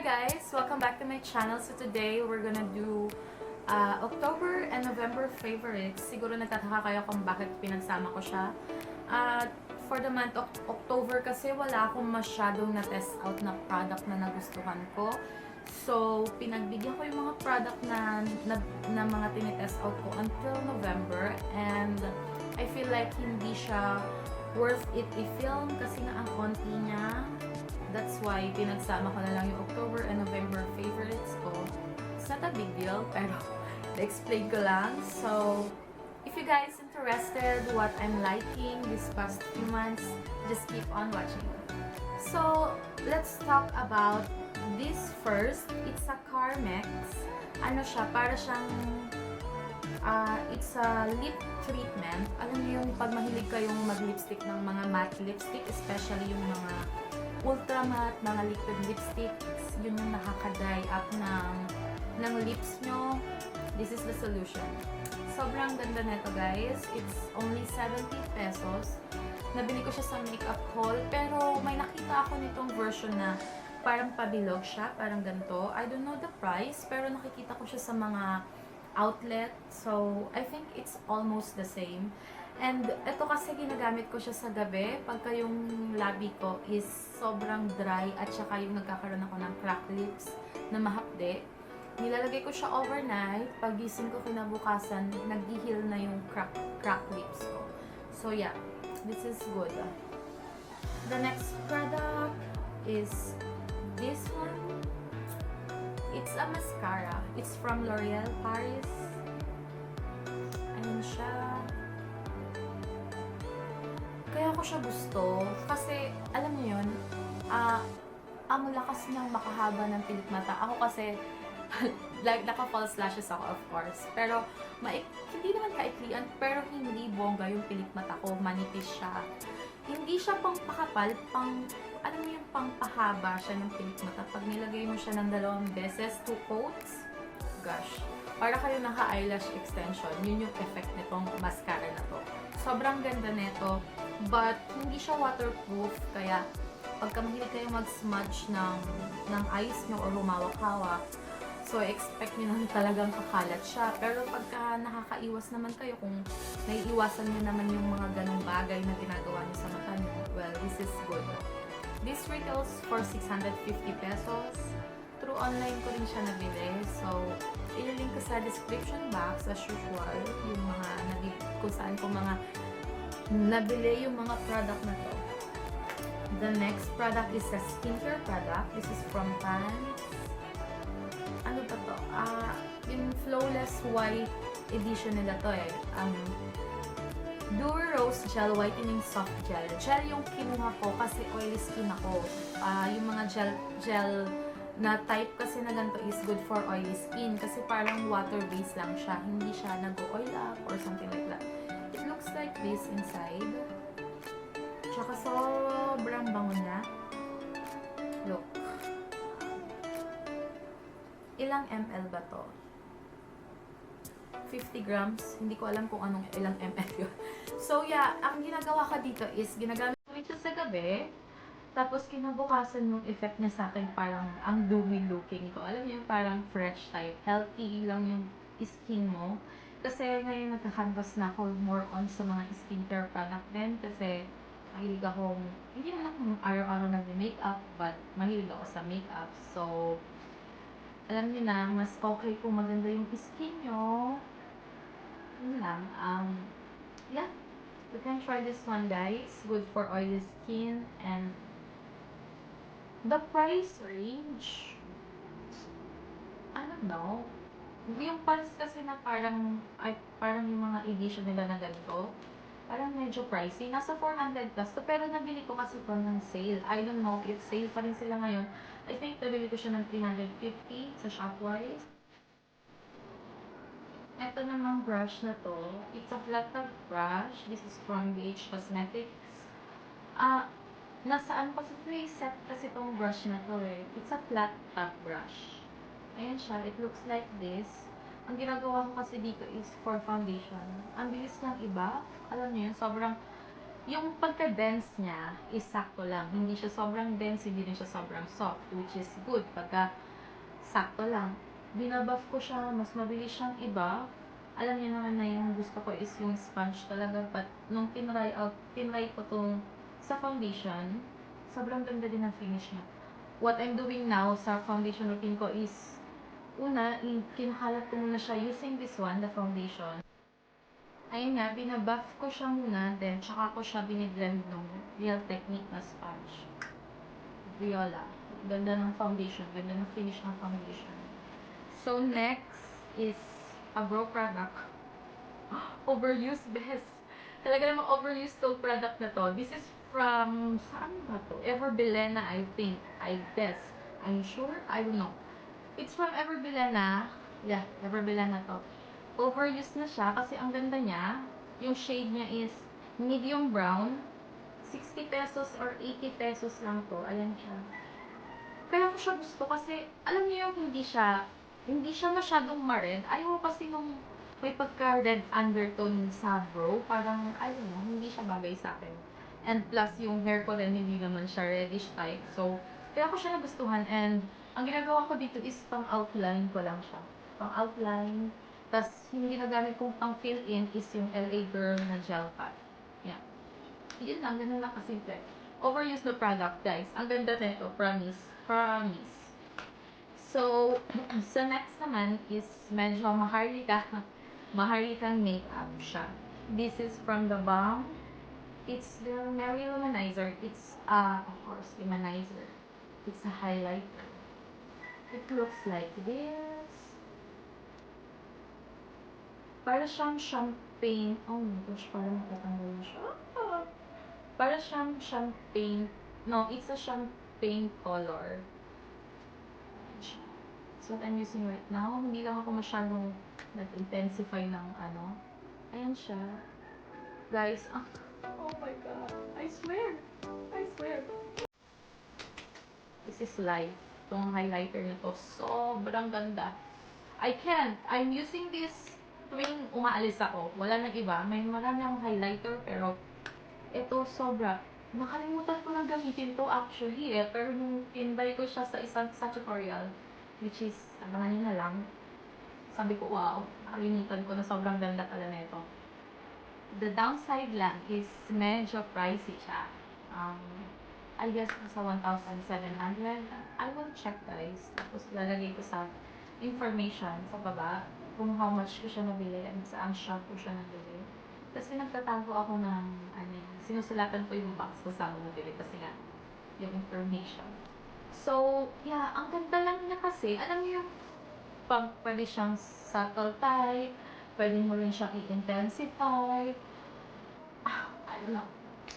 guys! Welcome back to my channel. So today, we're gonna do October and November favorites. Siguro nagtataka kayo kung bakit pinagsama ko siya. For the month of October kasi wala akong masyadong na-test out na product na nagustuhan ko. So, pinagbigyan ko yung mga product na mga tinitest out ko until November. And I feel like hindi siya worth it i-film kasi nga ang konti niya. That's why pinagsama ko na lang yung October and November favorites ko. It's not a big deal, pero explain ko lang. So, if you guys interested what I'm liking this past few months, just keep on watching. So, let's talk about this first. It's a Carmex. Ano siya? Para siyang it's a lip treatment. Alam niyo yung pag mahilig kayong mag-lipstick ng mga matte lipstick, especially yung mga ultra matte, mga liquid lipsticks, yun yung nakaka-dry up ng lips nyo. This is the solution. Sobrang ganda nito guys. It's only 70 pesos. Nabili ko siya sa makeup haul, pero may nakita ako nitong version na parang pabilog siya, parang ganito. I don't know the price, pero nakikita ko siya sa mga outlet. So, I think it's almost the same. And ito kasi ginagamit ko siya sa gabi pagka yung labi ko is sobrang dry at saka yung nagkakaroon ako ng cracked lips na mahapde. Nilalagay ko siya overnight. Pagising ko kinabukasan, nag-heal na yung cracked lips ko. So yeah, this is good. The next product is this one. It's a mascara. It's from L'Oreal Paris. Ayun siya. Kaya ko siya gusto. Kasi, alam niyo yun, ang lakas niyang makahaba ng pilik mata. Ako kasi, like, naka-false lashes ako, of course. Pero, hindi naman kaiklian, pero hindi bongga yung pilik mata ko. Manipis siya. Hindi siya pang pakapal, alam mo yung pangpahaba siya ng pilik mata. Pag nilagay mo siya ng 2 beses, 2 coats, gosh, para kayo naka-eyelash extension. Yun yung effect nitong mascara na to. Sobrang ganda nito, but hindi siya waterproof, kaya pagka mahilig kayo mag-smudge ng eyes nyo or humawak-hawak, so expect nyo na talagang kakalat siya. Pero pagka nakakaiwas naman kayo, kung naiiwasan nyo naman yung mga ganong bagay na ginagawa nyo sa mata nyo, well, this is good. This retails for 650 pesos. Through online ko rin siya nabili. So, ililink ko sa description box as usual yung mga kung saan ko mga nabili yung mga product na to. The next product is a skincare product. This is from Pants. Ano ba to? Yung Flawless White edition nila to eh. Duo Rose Gel Whitening Soft Gel. Gel yung kinuha ko kasi oily skin ako. Yung mga gel na type kasi na ganito is good for oily skin kasi parang water-based lang siya. Hindi siya nag-oil up or something like that. It looks like this inside. Tsaka sobrang bango niya. Look. Ilang ml ba to? 50 grams. Hindi ko alam kung anong ilang ml yun. So yeah, ang ginagawa ko dito is ginagamit ko ito sa gabi. Tapos kinabukasan yung effect niya sa akin parang ang dewy looking ko. Alam niyo, parang fresh type. Healthy lang yung skin mo. Kasi ngayon nagka-canvas na ako more on sa mga skincare product din. Kasi mahilig akong, hindi naman akong araw-araw nag-makeup, but mahilig ako sa makeup. So, alam niyo na, mas okay kung maganda yung skin nyo. Yun lang. Yeah. You can try this one, guys. Good for oily skin. And the price range, I don't know. Yung pants kasi na parang yung mga edition nila na ganito, parang medyo pricey. Nasa 400 plus to, pero nabili ko kasi po ng sale. I don't know if sale pa rin sila ngayon. I think nabili ko siya ng 350 sa Shopwise. Ito namang brush na to, it's a flat top brush. This is from BH Cosmetics. Nasa ko sa preset kasi itong brush na to eh. It's a flat top brush. Ayan siya, it looks like this. Ang ginagawa ko kasi dito is for foundation. Ang bilis ng iba. Alam niyo yun, sobrang yung pagka-dense niya is sakto lang. Hindi siya sobrang dense, hindi rin siya sobrang soft, which is good pagka sakto lang. Binabuff ko siya, mas mabilis siyang i-buff. Alam niyo naman na yung gusto ko is yung sponge talaga. But nung tinry ko tong sa foundation, sobrang ganda din ang finish niya. What I'm doing now sa foundation routine ko is, una, kinakalat ko muna siya using this one, the foundation. Ayun nga, binabuff ko siya muna, then tsaka ko siya biniblend ng Real Technique na sponge. Viola. Ganda ng foundation, ganda ng finish ng foundation. So, next is a brow product. Overused best. Talaga namang overused tong product na to. This is from, saan ba to? Everbilena, I think. I guess. I'm sure? I don't know. It's from Everbilena. Yeah, Everbilena to. Overused na siya kasi ang ganda niya. Yung shade niya is medium brown. 60 pesos or 80 pesos lang to. Ayan siya. Kaya ko siya gusto kasi, alam niyo yung hindi siya masyadong ma-red. Ayaw ko kasi nung may pagka-red undertone sa brow. Parang, I don't know, hindi siya bagay sa akin. And plus, yung hair ko rin, hindi naman siya reddish type. So, kaya ko siya nagustuhan. And, ang ginagawa ko dito is pang-outline ko lang siya. Pang-outline. Tapos, yung ginagamit kong pang-fill-in is yung LA Girl na gel pad. Yeah. Yun lang, ganun lang kasimple. Overused na product, guys. Ang ganda nito, promise. Promise. So, sa next naman is medyo maharlikang makeup siya. This is from The Balm. It's the Mary Luminizer. It's, of course, luminizer. It's a highlighter. It looks like this. Para siyang champagne. Oh my gosh, parang natatanggal na siya. Para siyang champagne. No, it's a champagne color. It's what I'm using right now. Hindi lang ako masyadong nag-intensify ng ano. Ayan siya. Guys, oh my god. I swear. I swear. This is live. Itong highlighter na to. Sobrang ganda. I can't. I'm using this tuwing umaalis ako. Wala nang iba. May marami akong highlighter pero ito sobra. Nakalimutan ko lang gamitin to actually eh. Pero nung tinry ko siya sa isang sa tutorial, which is, abangan nyo na lang. Sabi ko, wow, nakalimutan ko na sobrang ganda pala nito. The downside lang is medyo pricey siya. I guess nasa 1,700. I will check guys. Tapos lalagay ko sa information sa baba kung how much ko siya nabili and saan shop ko siya nabili. Kasi nagtatago ako ng, sinusulatan ko yung box kung saan ko nabili kasi nga, yung information. So, yeah, ang ganda lang niya kasi, alam mo yung pwede siyang subtle type, pwede mo rin siyang i-intensify. I don't know.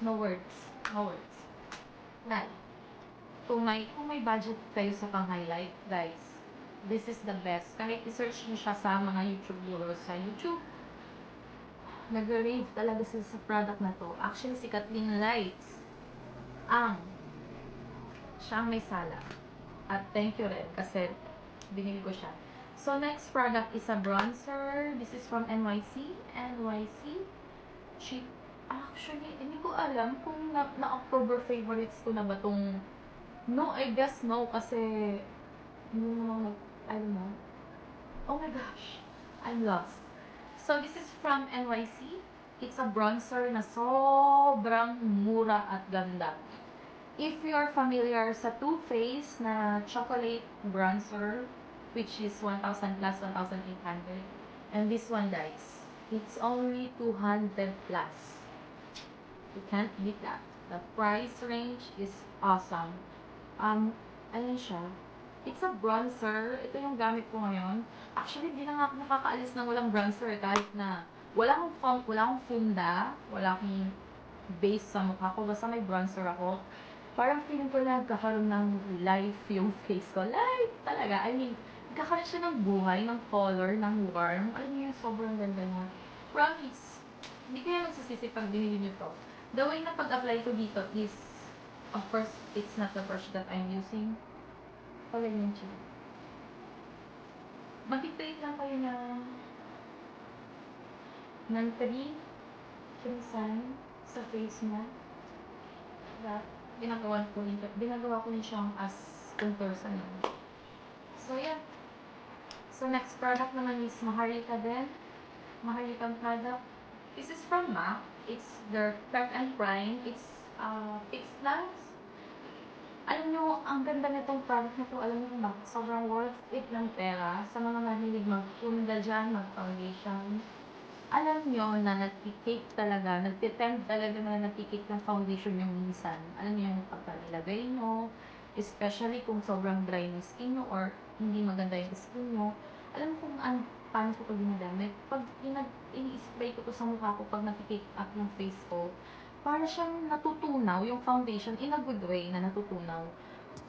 No words. No words. Right. Kung may budget kayo sa pang-highlight, guys, this is the best. Kahit i-search niyo siya sa mga YouTube gurus sa YouTube, nag-rave talaga sila sa product na to. Actually, si Kathleen Lights, siya ang may sala. At thank you rin kasi binili ko siya. So, next product is a bronzer. This is from NYC. NYC. Cheap. Actually, hindi ko alam kung na-October favorites ko na ba tong... No, I guess no kasi... I don't know. Oh my gosh. I'm lost. So, this is from NYC. It's a bronzer na sobrang mura at ganda. If you're familiar sa Too Faced na chocolate bronzer, which is 1,000 plus 1,800, and this one, guys, it's only 200 plus. You can't beat that. The price range is awesome. Ayan siya. It's a bronzer. Ito yung gamit ko ngayon. Actually, di na nga ako nakakaalis ng walang bronzer kahit na wala akong funda, wala akong base sa mukha ko, basta may bronzer ako. Parang feeling ko nagkakaroon ng life yung face ko. Life talaga. I mean, nagkakaroon siya ng buhay, ng color, ng warm. Alam niyo yung sobrang ganda niya. Promise. Hindi kaya magsasisi pag binili niyo to. The way na pag-apply ko dito is, of course, it's not the brush that I'm using. Ganyan siya. Mag-take lang kayo ng 3 sign. sa face niya. That, ginagawa ko rin siyang as contour sa nose. So, yan. So, next product naman is Maharlika din. Maharlika product. This is from MAC. It's their Prep and Prime. It's fixed lines. Alam nyo, ang ganda nitong product na to. Alam nyo ba? Sobrang worth it ng pera. Sa mga mahilig mag-punda dyan, mag-foundation. Alam nyo na nagtitake talaga, nagtitempt talaga na nagtitake ng foundation yung minsan. Alam nyo yung pagkalagay nyo, especially kung sobrang dry ng skin nyo or hindi maganda yung skin nyo. Alam mo kung paano ko ito ginagamit? Pag ini-spray ko to sa mukha ko pag nagtitake up ng face ko, para siyang natutunaw yung foundation in a good way na natutunaw.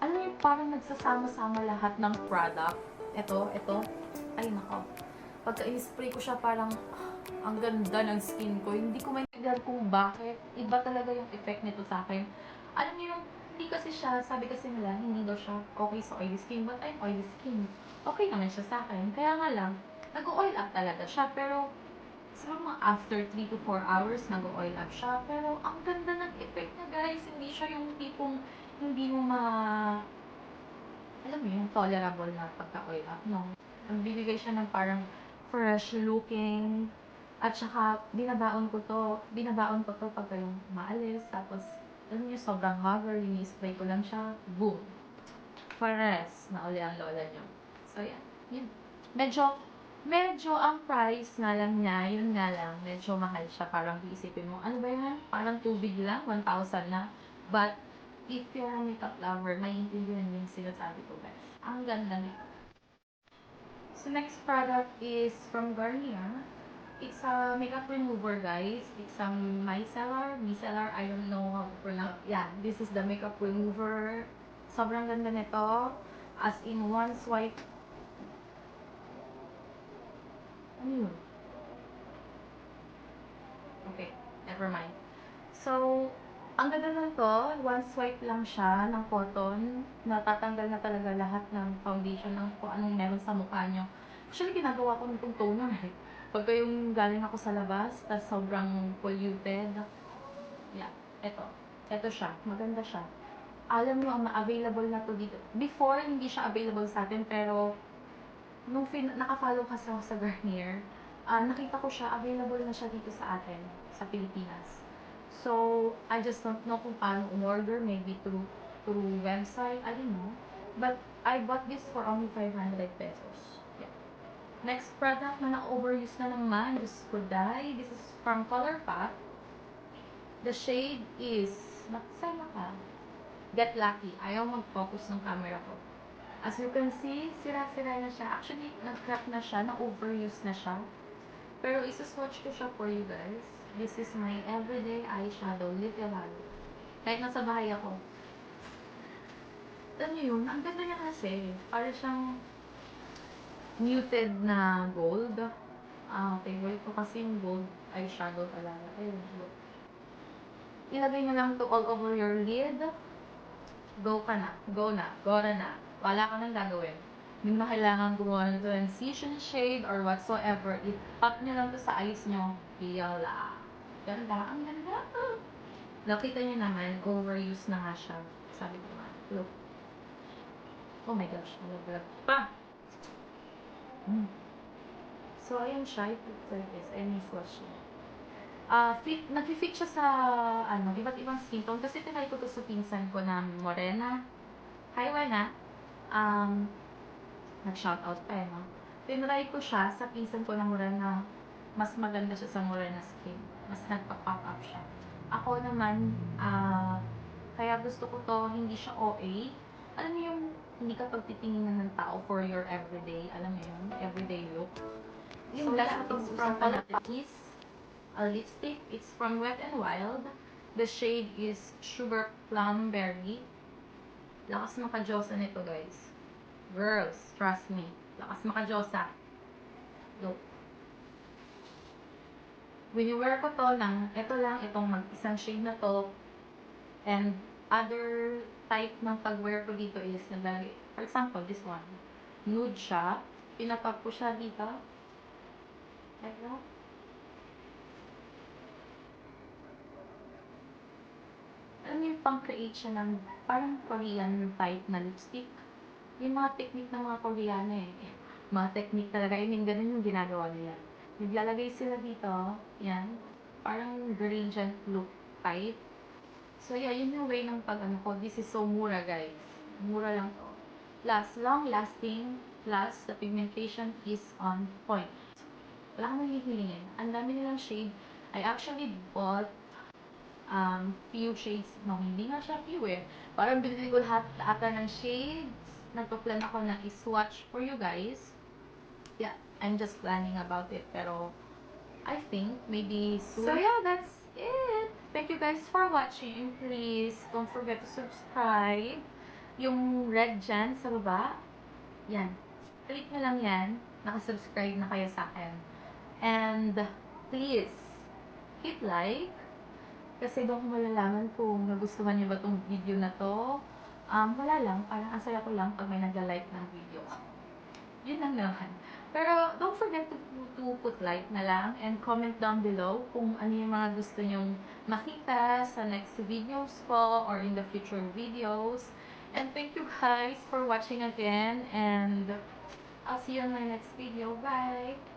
Alam mo yung parang nagsasama-sama lahat ng product. Ito. Ay nako. Pagka in-spray ko siya parang ang ganda ng skin ko. Hindi ko maintindihan kung bakit. Iba talaga yung effect nito sa akin. Alam niyo yung, hindi kasi siya, sabi kasi nila, hindi daw siya okay sa oily skin. But I'm oily skin. Okay naman siya sa akin. Kaya nga lang, nag-oil up talaga siya. Pero, sa mga after 3 to 4 hours, nag-oil up siya. Pero, ang ganda ng effect niya, guys. Hindi siya yung tipong, hindi mo alam mo yung tolerable na pagka-oil up, no? Nagbibigay siya ng parang fresh looking, at saka, binabaon ko to pagka yung maalis, tapos, alam niyo, sobrang hover, ini-spray ko lang siya, boom. Pares, na uli ang lola niyo. So, yan. Yun. Medyo ang price nga lang niya, yun nga lang, medyo mahal siya. Parang iisipin mo, ano ba yan? Parang tubig lang, 1,000 na. But, if you're a makeup lover, maiintindihan yung sinasabi ko, guys. Ang ganda nito. So, next product is from Garnier. It's a makeup remover, guys. It's a micellar. I don't know how to pronounce. Yeah, this is the makeup remover. Sobrang ganda nito. As in, one swipe. Ano yun? Okay, never mind. So, ang ganda nito, one swipe lang siya ng cotton. Natatanggal na talaga lahat ng foundation ng kung anong meron sa mukha nyo. Actually, ginagawa ko nitong toner eh. Pagka yung galing ako sa labas, tas sobrang polluted. Yeah, ito siya. Maganda siya. Alam nyo, ang available na to dito. Before, hindi siya available sa atin, pero nung naka-follow kasi ako sa Garnier, nakita ko siya, available na siya dito sa atin, sa Pilipinas. So, I just don't know kung paano umorder, maybe through website, I don't know. But, I bought this for only 500 pesos. Yeah. Next product na na-overuse na naman, Diyos ko dai. This is from ColourPop. The shade is, nakasama ka? Get Lucky. Ayaw mag-focus ng camera ko. As you can see, sira-sira na siya. Actually, nag-crack na siya, na-overuse na siya. Pero isa-swatch ko siya for you guys. This is my everyday eyeshadow, Little Halo. Kahit nasa bahay ako. Alam niyo yun, ang ganda niya kasi. Para siyang muted na gold. Favorite ko kasi yung gold eyeshadow talaga. Ayun, look. Ilagay niyo lang to all over your lid. Go na. Gora na. Wala ka nang gagawin. Hindi na kailangan gumawa ng transition shade or whatsoever. I-pop nyo lang to sa eyes nyo. Yala. Ganda. Ang ganda. Nakita nyo naman, overuse na nga siya. Sabi ko nga. Look. Oh my gosh. Nalaglag pa. So, ayan siya. It's like this. Ayan yung swatch niya. Nag-fit siya sa iba't ibang skin tone kasi tinry ko to sa pinsan ko na morena. Hi, Wena. Nag-shoutout pa eh, no? Tinry ko siya sa pinsan ko na morena. Mas maganda siya sa morena skin. Mas nagpa-pop up siya. Ako naman, kaya gusto ko to, hindi siya OA. Alam mo yung hindi ka pagtitingnan ng tao for your everyday, alam mo yun, everyday look. Yung last na it's from ColourPop is a lipstick. It's from Wet n Wild. The shade is Sugar Plum Berry. Lakas makajosa nito, guys. Girls, trust me. Lakas makajosa. Look. When you wear ko to lang, ito lang, itong mag-isang shade na to. And other type ng pag-wear ko dito is, for example, this one. Nude siya. Pinapag ko siya dito. Like that. pang-create siya ng parang Korean type na lipstick. Yung mga technique ng mga Koreano eh. Mga technique talaga. I mean, ganun yung ginagawa nila. Naglalagay sila dito. Yan. Parang gradient look type. So yeah, yun yung way ng pag-ano ko. This is so mura, guys. Mura lang to. Long-lasting. Plus, the pigmentation is on point. Wala kang mahihilingin. Ang dami nilang shade. I actually bought few shades. No, hindi nga siya few eh. Parang binili ko lahat ata ng shades. Nagpa-plan ako na i-swatch for you guys. Yeah, I'm just planning about it. Pero, I think maybe soon. So yeah, that's it. Thank you guys for watching. Please don't forget to subscribe. Yung red dyan sa baba, yan. Click nyo lang yan. Nakasubscribe na kayo sa akin. And please, hit like. Kasi doon ko malalaman kung nagustuhan niyo ba itong video na to. Wala lang. Parang asaya ko lang pag may nagla-like ng video. Yun lang naman. Pero don't forget to put like na lang and comment down below kung ano yung mga gusto nyong makita sa next videos ko or in the future videos. And thank you guys for watching again and I'll see you on my next video. Bye!